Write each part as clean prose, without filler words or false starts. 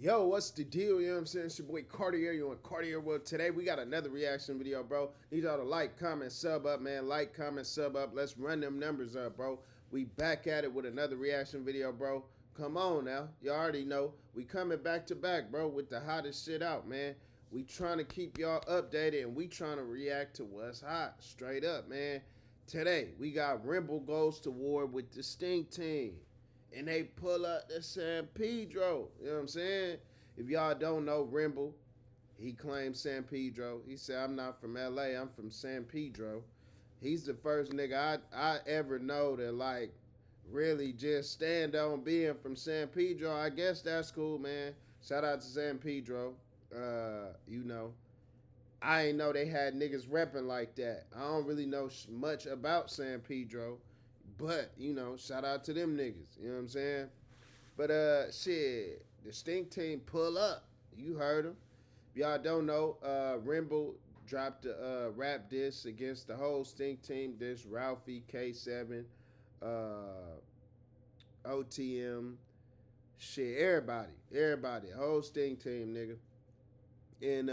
Yo, what's the deal? You know what I'm saying? It's your boy Cartier. You on Cartier World. Today we got another reaction video, bro. Need y'all to like, comment, sub up, man. Like, comment, sub up. Let's run them numbers up, bro. We back at it with another reaction video, bro. Come on now. You already know. We coming back to back, bro, with the hottest shit out, man. We trying to keep y'all updated and we trying to react to what's hot. Straight up, man. Today, we got Remble goes to war with the Stinc team. And they pull up the San Pedro. You know what I'm saying? If y'all don't know Remble, he claims San Pedro. He said, I'm not from LA, I'm from San Pedro. He's the first nigga I ever know to like really just stand on being from San Pedro. I guess that's cool, man. Shout out to San Pedro. You know, I ain't know they had niggas repping like that. I don't really know much about San Pedro. But, you know, shout out to them niggas. You know what I'm saying? But, shit, the Stinc team pull up. You heard them. If y'all don't know, Remble dropped a rap diss against the whole Stinc team. This Ralphie, K7, OTM, shit, everybody. Whole Stinc team, nigga. And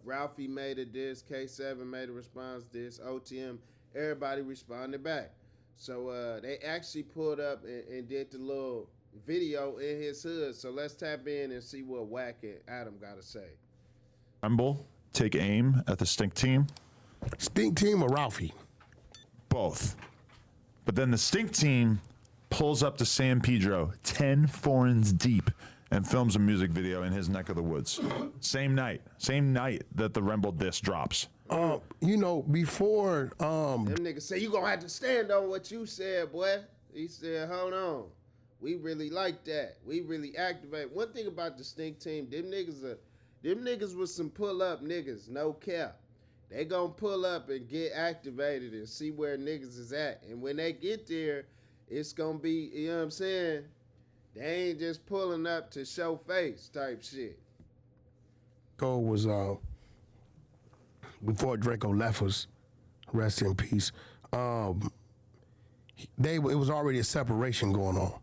Ralphie made a diss, K7 made a response diss, OTM, everybody responded back. So they actually pulled up and did the little video in his hood. So let's tap in and see what Wack and Adam got to say. Remble take aim at the Stinc team? Stinc team or Ralphie? Both. But then the Stinc team pulls up to San Pedro, 10 foreigns deep, and films a music video in his neck of the woods. Same night that the Remble diss drops. You know, before them niggas say you gonna have to stand on what you said, boy. He said, hold on. We really like that. We really activate. One thing about the Stinc team, them niggas was some pull up niggas, no cap. They gonna pull up and get activated and see where niggas is at. And when they get there, it's gonna be, you know what I'm saying? They ain't just pulling up to show face type shit. Go was before Draco left us, rest in peace. It was already a separation going on.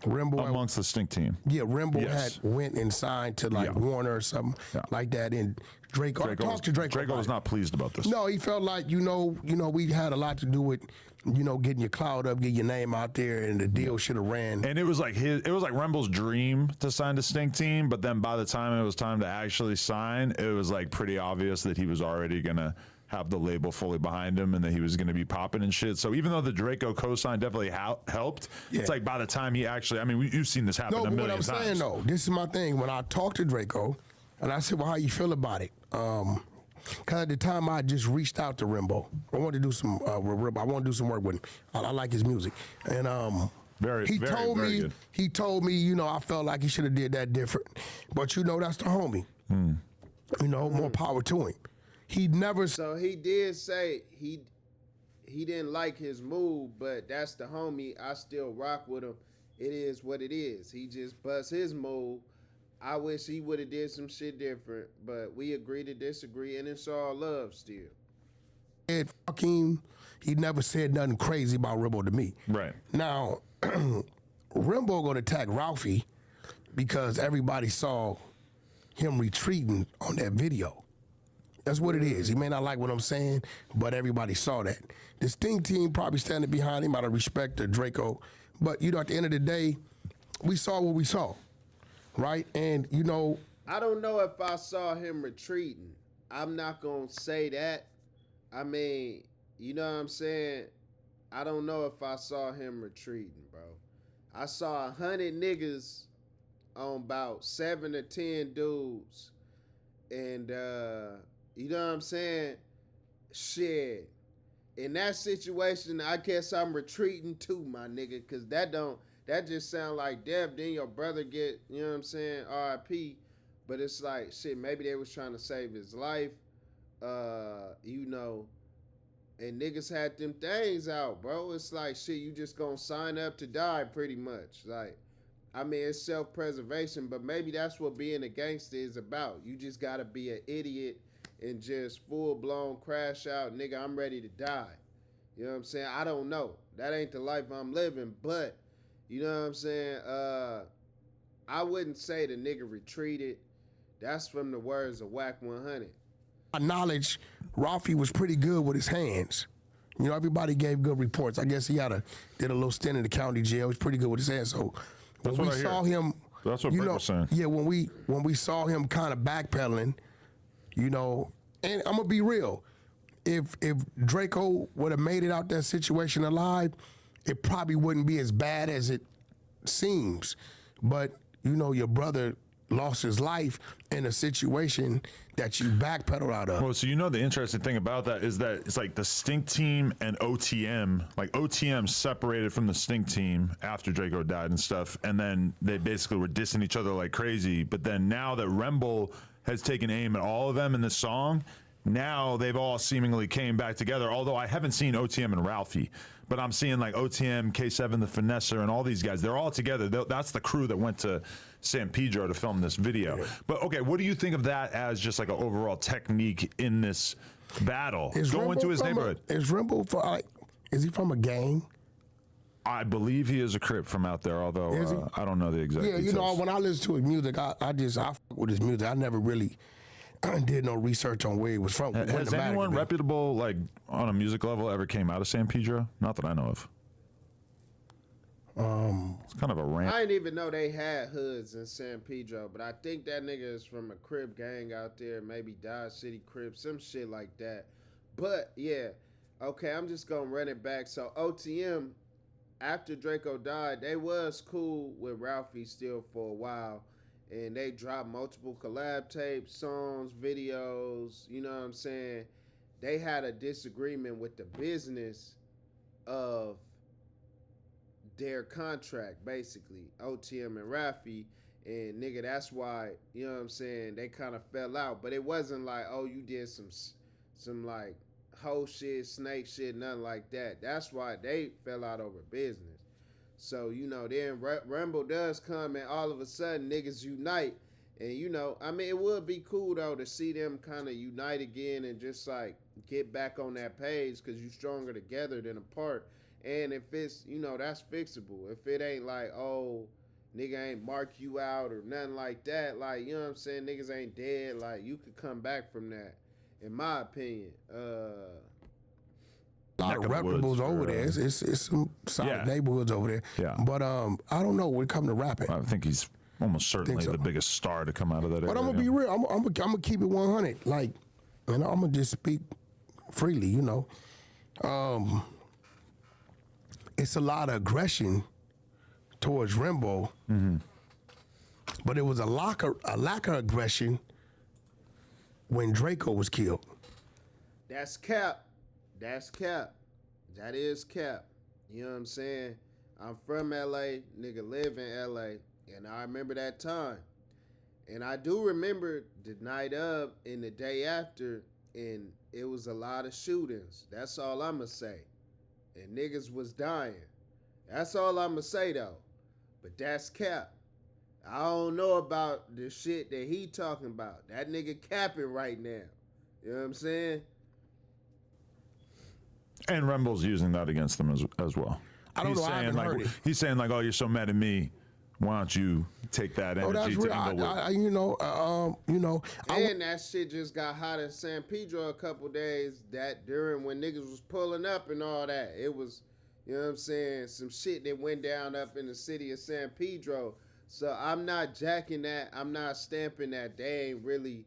Remble amongst the Stinc team. Yeah, Remble had went and signed to like Warner or something like that. And Draco talked to Draco. Draco was not pleased about this. No, he felt like, you know, we had a lot to do with, you know, getting your cloud up, getting your name out there, and the deal should have ran. And it was like Remble's dream to sign the Stinc team, but then by the time it was time to actually sign, it was like pretty obvious that he was already gonna have the label fully behind him and that he was going to be popping and shit. So even though the Draco co-sign definitely helped, it's like by the time he actually, I mean, you've seen this happen a million times. No, but what I'm saying though, this is my thing. When I talked to Draco, and I said, well, how you feel about it? Because at the time I just reached out to Remble. I wanted to do some I want to do some work with him. I like his music. And he told me, you know, I felt like he should have did that different. But you know, that's the homie. You know, more power to him. He never. So he did say he didn't like his move, but that's the homie. I still rock with him. It is what it is. He just bust his move. I wish he would have did some shit different, but we agree to disagree, and it's all love still. He never said nothing crazy about Remble to me. Right. Now, Remble gonna attack Ralphie because everybody saw him retreating on that video. That's what it is. He may not like what I'm saying, but everybody saw that. The Stinc team probably standing behind him out of respect to Draco. But, you know, at the end of the day, we saw what we saw, right? And, you know. I don't know if I saw him retreating. I'm not going to say that. I mean, you know what I'm saying? I don't know if I saw him retreating, bro. I saw 100 niggas on about 7 to 10 dudes. And, you know what I'm saying? Shit. In that situation, I guess I'm retreating too, my nigga, because that just sound like death. Then your brother get, you know what I'm saying, RIP. But it's like, shit, maybe they was trying to save his life, you know, and niggas had them things out, bro. It's like, shit, you just gonna sign up to die pretty much. Like, I mean, it's self-preservation, but maybe that's what being a gangster is about. You just gotta be an idiot and just full-blown crash out, nigga, I'm ready to die. You know what I'm saying? I don't know. That ain't the life I'm living, but, you know what I'm saying? I wouldn't say the nigga retreated. That's from the words of Whack 100. My knowledge, Ralphie was pretty good with his hands. You know, everybody gave good reports. I guess he did a little stint in the county jail. He was pretty good with his hands. So when we saw him, that's what you Brick know, was saying. yeah, when we saw him kind of backpedaling, you know, and I'm gonna be real. If Draco would have made it out that situation alive, it probably wouldn't be as bad as it seems. But you know, your brother lost his life in a situation that you backpedal out of. Well, so you know the interesting thing about that is that it's like the Stinc team and OTM, like OTM separated from the Stinc team after Draco died and stuff, and then they basically were dissing each other like crazy. But then now that Remble has taken aim at all of them in this song, now they've all seemingly came back together. Although I haven't seen OTM and Ralphie, but I'm seeing like OTM, K7, the Finesser, and all these guys. They're all together. That's the crew that went to San Pedro to film this video. Yeah. But okay, what do you think of that as just like an overall technique in this battle? Going to his neighborhood. Is Remble is he from a gang? I believe he is a Crip from out there, although I don't know the exact details. You know, when I listen to his music, I fuck with his music. I never really did no research on where he was from. Has anyone reputable, like on a music level, ever came out of San Pedro? Not that I know of. It's kind of a rant. I didn't even know they had hoods in San Pedro, but I think that nigga is from a Crip gang out there, maybe Dodge City Crip, some shit like that. But yeah, okay, I'm just gonna run it back. So OTM, after Draco died, they was cool with Ralphie still for a while. And they dropped multiple collab tapes, songs, videos, you know what I'm saying? They had a disagreement with the business of their contract, basically, OTM and Ralphie. And nigga, that's why, you know what I'm saying, they kind of fell out. But it wasn't like, oh, you did some like hoe shit, snake shit, nothing like that. That's why they fell out over business. So, you know, then Remble does come and all of a sudden niggas unite. And, you know, I mean, it would be cool, though, to see them kind of unite again and just, like, get back on that page because you stronger together than apart. And if it's, you know, that's fixable. If it ain't like, oh, nigga ain't mark you out or nothing like that, like, you know what I'm saying, niggas ain't dead, like, you could come back from that, in my opinion. A lot of reputables over there. It's some solid neighborhoods over there. Yeah. But I don't know when it comes to rapping. I think he's almost certainly the biggest star to come out of that area. But I'm gonna be real. I'm gonna keep it 100. Like, and I'm gonna just speak freely. You know, it's a lot of aggression towards Remble, but it was a lack of aggression when Draco was killed. That's cap. That's cap. That is cap. You know what I'm saying? I'm from LA, nigga live in LA, and I remember that time. And I do remember the night of and the day after, and it was a lot of shootings. That's all I'ma say. And niggas was dying. That's all I'ma say though. But that's cap. I don't know about the shit that he talking about. That nigga capping right now. You know what I'm saying? And Remble's using that against them as well. I don't know. I haven't heard it. He's saying like, "Oh, you're so mad at me. Why don't you take that energy that's to real. Inglewood?" And that shit just got hot in San Pedro a couple days. That during when niggas was pulling up and all that, it was, you know what I'm saying, some shit that went down up in the city of San Pedro. So I'm not jacking that. I'm not stamping that. They ain't really.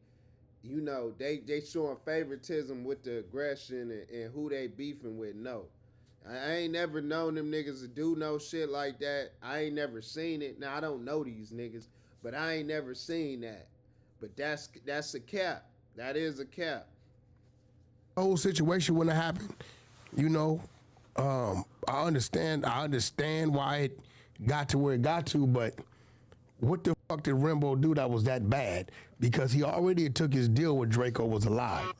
You know, they showing favoritism with the aggression and who they beefing with. No. I ain't never known them niggas to do no shit like that. I ain't never seen it. Now, I don't know these niggas, but I ain't never seen that. But that's a cap. That is a cap. The whole situation wouldn't have happened. You know, I understand why it got to where it got to, but what the fuck did Remble do that was that bad? Because he already took his deal when Draco was alive.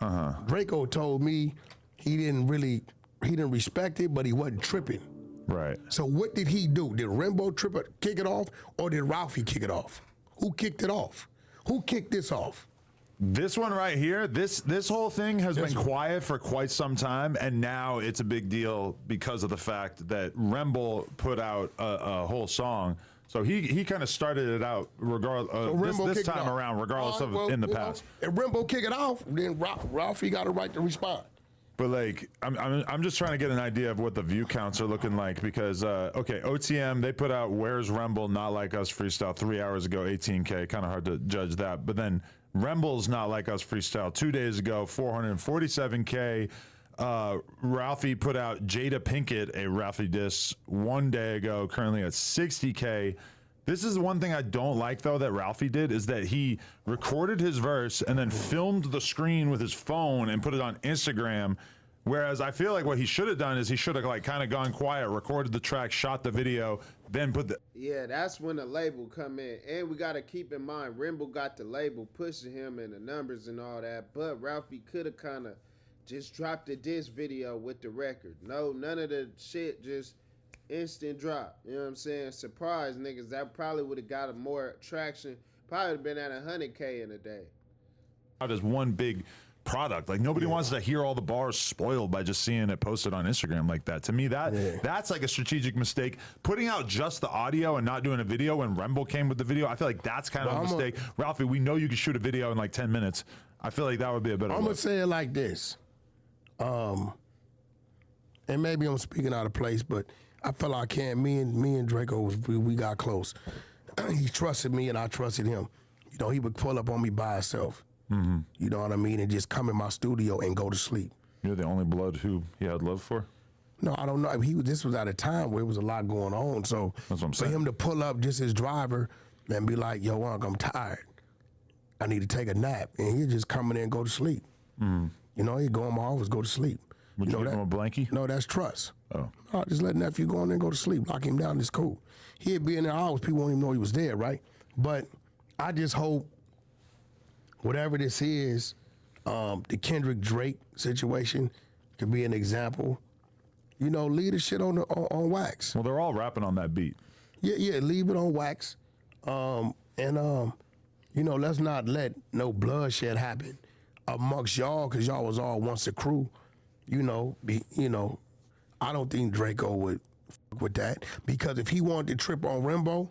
Draco told me he didn't respect it, but he wasn't tripping. Right. So what did he do? Did Remble kick it off, or did Ralphie kick it off? Who kicked it off? Who kicked this off? This one right here, this whole thing has been quiet for quite some time, and now it's a big deal because of the fact that Remble put out a whole song So he kind of started it out regardless Remble this kicked it time off. around, regardless All right, of well, in the you know, past. if Remble kick it off, then Ralphie got a right to respond. But like, I'm just trying to get an idea of what the view counts are looking like because okay, OTM they put out "Where's Remble Not Like Us" freestyle 3 hours ago, 18K. Kind of hard to judge that. But then Remble's "Not Like Us" freestyle 2 days ago, 447K. Ralphie put out Jada Pinkett, a Ralphie diss 1 day ago, currently at 60K. This is the one thing I don't like, though, that Ralphie did, is that he recorded his verse and then filmed the screen with his phone and put it on Instagram. Whereas I feel like what he should have done is he should have like kind of gone quiet, recorded the track, shot the video, then put the... Yeah, that's when the label come in. And we got to keep in mind, Remble got the label pushing him and the numbers and all that. But Ralphie could have kind of just dropped the diss video with the record. No, none of the shit, just instant drop. You know what I'm saying? Surprise, niggas. That probably would have got a more traction. Probably been at 100K in a day. As one big product. Like nobody wants to hear all the bars spoiled by just seeing it posted on Instagram like that. To me, that's like a strategic mistake. Putting out just the audio and not doing a video when Remble came with the video, I feel like that's kind of a mistake. Ralphie, we know you can shoot a video in like 10 minutes. I feel like that would be a better I'm going to say it like this. And maybe I'm speaking out of place, but I feel like me and Draco, we got close. He trusted me and I trusted him. You know, he would pull up on me by himself. Mm-hmm. You know what I mean? And just come in my studio and go to sleep. You're the only blood who he had love for? No, I don't know. This was at a time where it was a lot going on. So that's what I'm for saying. him to pull up just his driver and be like, yo, Unc, I'm tired. I need to take a nap. And he'd just come in there and go to sleep. Mm. You know, he'd go in my office, go to sleep. Would you know give him a blankie? No, that's trust. Oh. No, just let nephew go in there and go to sleep. Lock him down, it's cool. He'd be in there hours, people won't even know he was there, right? But I just hope whatever this is, the Kendrick Drake situation could be an example. You know, leave the shit on wax. Well, they're all rapping on that beat. Yeah, leave it on wax. You know, let's not let no bloodshed happen amongst y'all, because y'all was all once a crew. You know, I don't think Draco would fuck with that, because if he wanted to trip on Remble,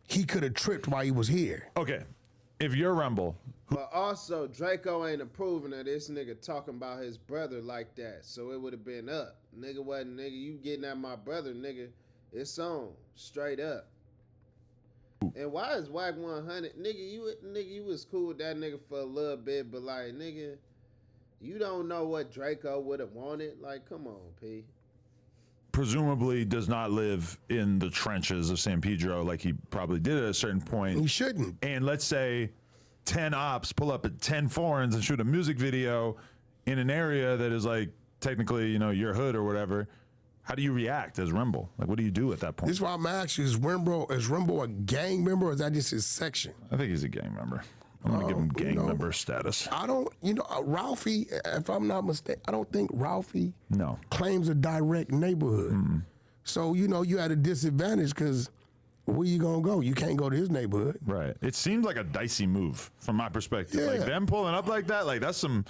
he could have tripped while he was here. Okay, if you're Remble. But also, Draco ain't approving of this nigga talking about his brother like that, so it would have been up. Nigga wasn't, nigga, you getting at my brother, nigga. It's on, straight up. And why is Wack 100? Nigga, you was cool with that nigga for a little bit, but like, nigga, you don't know what Draco would have wanted. Like, come on, P. Presumably does not live in the trenches of San Pedro like he probably did at a certain point. He shouldn't. And let's say 10 ops pull up at 10 foreigns and shoot a music video in an area that is like technically, you know, your hood or whatever. How do you react as Remble? Like, what do you do at that point? This is why I'm asking, is Remble a gang member, or is that just his section? I think he's a gang member. I'm going to give him gang member status. I don't, Ralphie, if I'm not mistaken, I don't think Ralphie claims a direct neighborhood. Mm-hmm. So, you had a disadvantage, because where you going to go? You can't go to his neighborhood. Right. It seemed like a dicey move from my perspective. Yeah. Like, them pulling up like that, like, that's some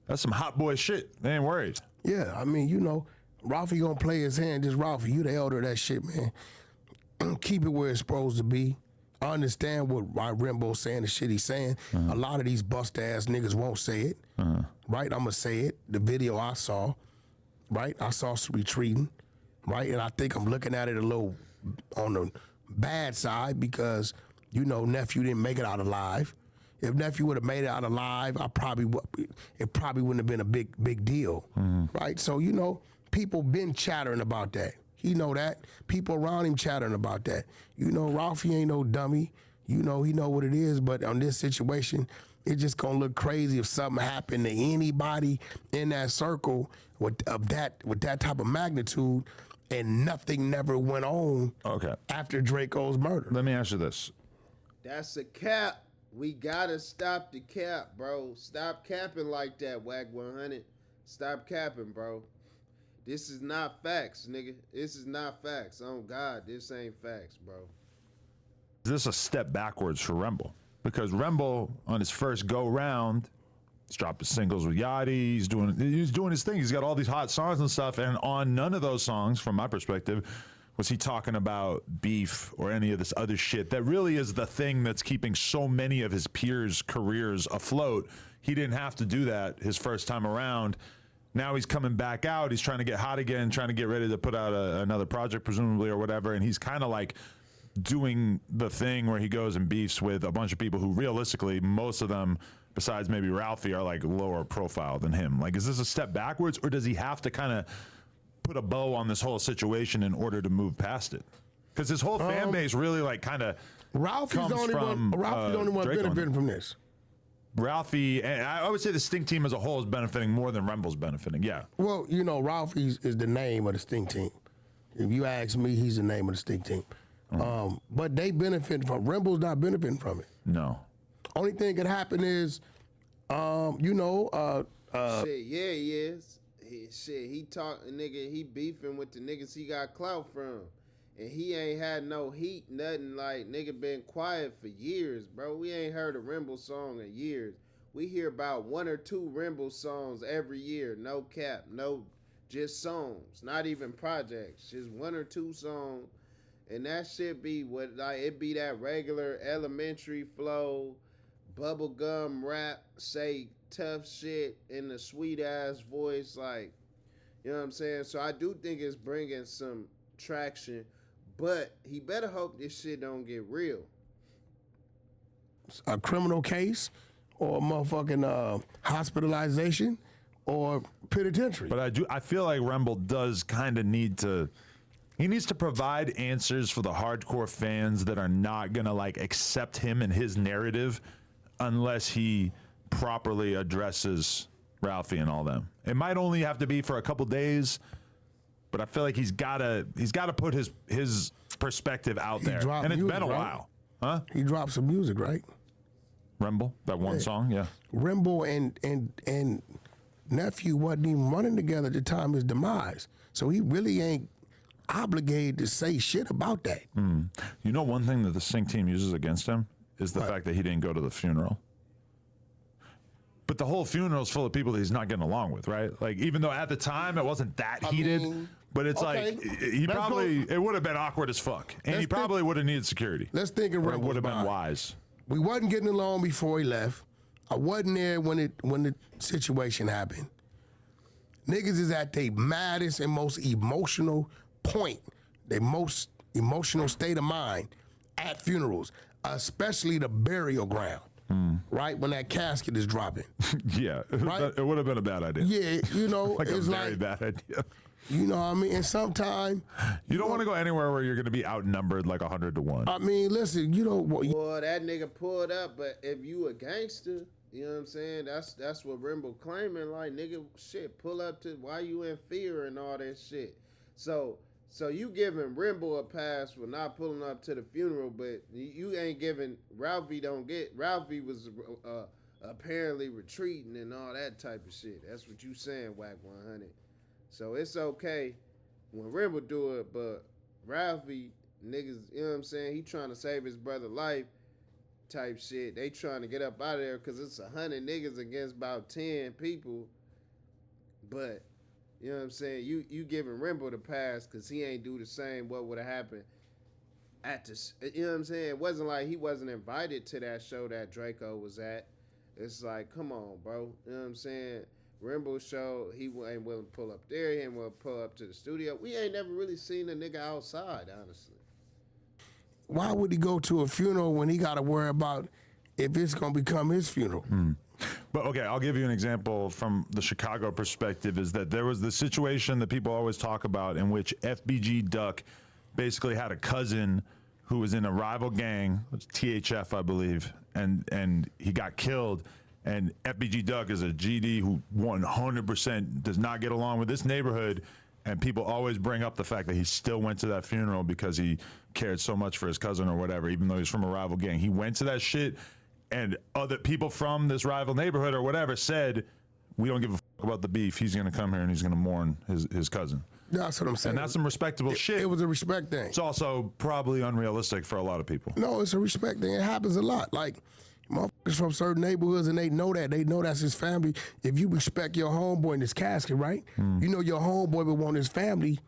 hot boy shit. They ain't worried. Yeah, I mean, Ralphie gonna play his hand. Just Ralphie, you the elder of that shit, man. Keep it where it's supposed to be. I understand why Remble's saying the shit he's saying. A lot of these bust ass niggas won't say it, right? I'm gonna say it. The video I saw, right? I saw some retreating, right? And I think I'm looking at it a little on the bad side, because nephew didn't make it out alive. If nephew would have made it out alive, it probably wouldn't have been a big deal, right? So people been chattering about that. He know that. People around him chattering about that. Ralphie ain't no dummy. He know what it is. But on this situation, it's just gonna look crazy if something happened to anybody in that circle with that type of magnitude, and nothing never went on. Okay. After Draco's murder. Let me ask you this. That's a cap. We gotta stop the cap, bro. Stop capping like that, Wack 100. Stop capping, bro. This is not facts, nigga. This is not facts. Oh, God, this ain't facts, bro. Is this a step backwards for Remble? Because Remble, on his first go-round, he's dropping singles with Yachty. He's doing his thing. He's got all these hot songs and stuff. And on none of those songs, from my perspective, was he talking about beef or any of this other shit that really is the thing that's keeping so many of his peers' careers afloat. He didn't have to do that his first time around. Now he's coming back out. He's trying to get hot again, trying to get ready to put out another project, presumably, or whatever. And he's kind of like doing the thing where he goes and beefs with a bunch of people who realistically, most of them, besides maybe Ralphie, are like lower profile than him. Like, is this a step backwards, or does he have to kind of put a bow on this whole situation in order to move past it? Because his whole fan base really like kind of Ralphie's the only one benefiting from this. Ralphie, and I would say the Stinc team as a whole is benefiting more than Remble's benefiting. Yeah. Well, you know, Ralphie is the name of the Stinc team. If you ask me, he's the name of the Stinc team. But they benefit from Remble's not benefiting from it. No. Only thing that could happen is, shit, yeah, he is. He talking, nigga, he beefing with the niggas he got clout from. And he ain't had no heat, nothing. Like, nigga been quiet for years, bro. We ain't heard a Remble song in years. We hear about 1 or 2 Remble songs every year. No cap, no, just songs. Not even projects. Just 1 or 2 songs. And that shit be what, like, it be that regular elementary flow, bubblegum rap, say tough shit in a sweet ass voice. Like, you know what I'm saying? So I do think it's bringing some traction. But he better hope this shit don't get real. A criminal case or a motherfucking hospitalization or penitentiary. But I feel like Remble does kind of need to, he needs to provide answers for the hardcore fans that are not going to like accept him and his narrative unless he properly addresses Ralphie and all them. It might only have to be for a couple days, but I feel like he's gotta put his perspective out there, and it's been a while, huh? He dropped some music, right? Remble, that one song, yeah. Remble and nephew wasn't even running together at the time of his demise, so he really ain't obligated to say shit about that. You know, one thing that the Stinc team uses against him is the fact that he didn't go to the funeral. But the whole funeral's full of people that he's not getting along with, right? Like, even though at the time it wasn't that heated, but it's like, it would have been awkward as fuck. And he probably would have needed security. Let's think of Remble. It would have been wise. We wasn't getting along before he left. I wasn't there when the situation happened. Niggas is at their maddest and most emotional point, their most emotional state of mind at funerals, especially the burial ground. Right when that casket is dropping. Yeah, right? It would have been a bad idea. Yeah, you know, like it's a very bad idea. You know what I mean? And sometimes you don't want to go anywhere where you're going to be outnumbered like 100 to 1. I mean, listen, you know what? Boy, that nigga pulled up, but if you a gangster, you know what I'm saying? That's what Remble claiming. Like, nigga, shit, pull up to why you in fear and all that shit. So you giving Remble a pass for not pulling up to the funeral, but you ain't giving Ralphie Ralphie was apparently retreating and all that type of shit. That's what you saying, Whack 100. So it's okay when Remble do it, but Ralphie, niggas, you know what I'm saying? He trying to save his brother's life type shit. They trying to get up out of there because it's 100 niggas against about 10 people, but you know what I'm saying? You giving Remble the pass because he ain't do the same. What would have happened at this? You know what I'm saying? It wasn't like he wasn't invited to that show that Draco was at. It's like, come on, bro. You know what I'm saying? Remble show, he ain't willing to pull up there. He ain't willing to pull up to the studio. We ain't never really seen a nigga outside, honestly. Why would he go to a funeral when he got to worry about if it's going to become his funeral? But okay, I'll give you an example from the Chicago perspective is that there was the situation that people always talk about in which FBG Duck basically had a cousin who was in a rival gang, THF, I believe, and he got killed. And FBG Duck is a GD who 100% does not get along with this neighborhood. And people always bring up the fact that he still went to that funeral because he cared so much for his cousin or whatever, even though he's from a rival gang. He went to that shit. And other people from this rival neighborhood or whatever said, we don't give a fuck about the beef. He's going to come here and he's going to mourn his cousin. That's what I'm saying. And that's some respectable shit. It was a respect thing. It's also probably unrealistic for a lot of people. No, it's a respect thing. It happens a lot. Like, motherfuckers from certain neighborhoods, and they know that. They know that's his family. If you respect your homeboy in his casket, right? You know your homeboy would want his family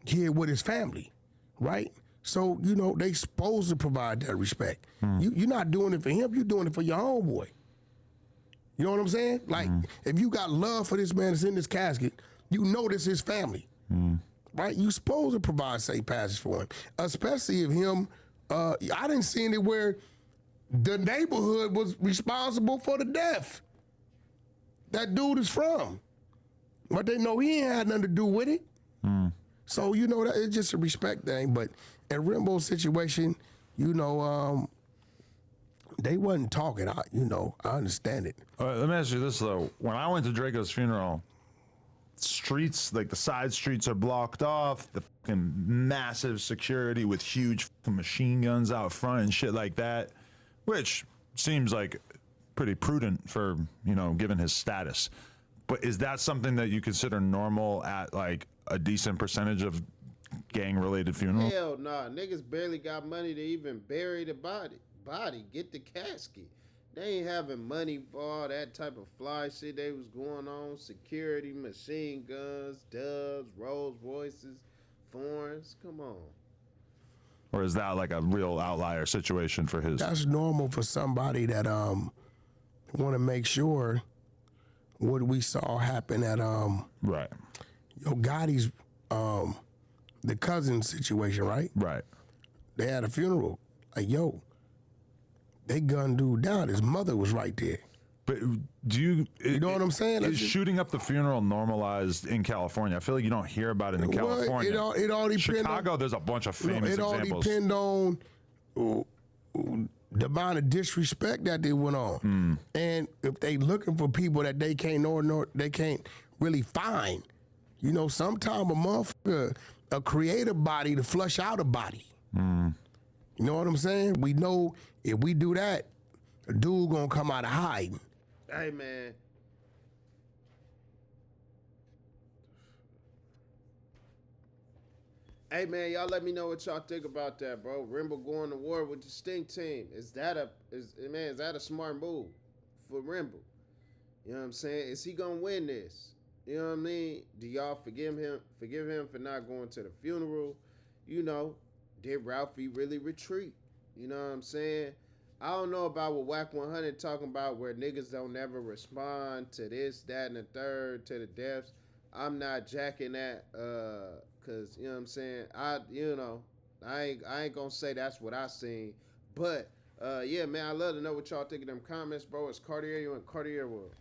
here with his family. right? So, you know, they supposed to provide that respect. You're not doing it for him, you're doing it for your homeboy. You know what I'm saying? Like, if you got love for this man that's in this casket, you know this is his family, right? You supposed to provide safe passage for him, especially if him, I didn't see anywhere the neighborhood was responsible for the death that dude is from. But they know he ain't had nothing to do with it. So, you know, that it's just a respect thing. But in Remble's situation, you know, they wasn't talking. I understand it. Let me ask you this, though. When I went to Draco's funeral, streets, like the side streets are blocked off, the fucking massive security with huge fucking machine guns out front and shit like that, which seems like pretty prudent for, you know, given his status. But is that something that you consider normal at like a decent percentage of gang-related funerals? Hell nah, niggas barely got money to even bury the body. Get the casket. They ain't having money for all that type of fly shit they was going on. Security, machine guns, Dubs, Rolls Royces, foreigns. Come on. Or is that like a real outlier situation for his? That's normal for somebody that want to make sure what we saw happen at Right. Yo Gotti's the cousin situation, right? Right. They had a funeral. Like, yo, they gunned dude down. His mother was right there. But do you... You know what I'm saying? Is shooting up the funeral normalized in California? I feel like you don't hear about it in California. It all depends. Chicago, there's a bunch of famous examples. It all depends on the amount of disrespect that they went on. And if they looking for people that they can't they can't really find. You know, sometime a motherfucker create a body to flush out a body. You know what I'm saying? We know if we do that, a dude gonna come out of hiding. Hey, man. Hey, man, y'all let me know what y'all think about that, bro. Remble going to war with the Stinc team. Is that a smart move for Remble? You know what I'm saying? Is he gonna win this? You know what I mean? Do y'all forgive him for not going to the funeral? You know, did Ralphie really retreat? You know what I'm saying? I don't know about what Whack 100 talking about where niggas don't never respond to this, that, and the third, to the deaths. I'm not jacking that, cause you know what I'm saying. I ain't gonna say that's what I seen, but yeah, man, I love to know what y'all think of them comments, bro. It's Cartier, you in Cartier World.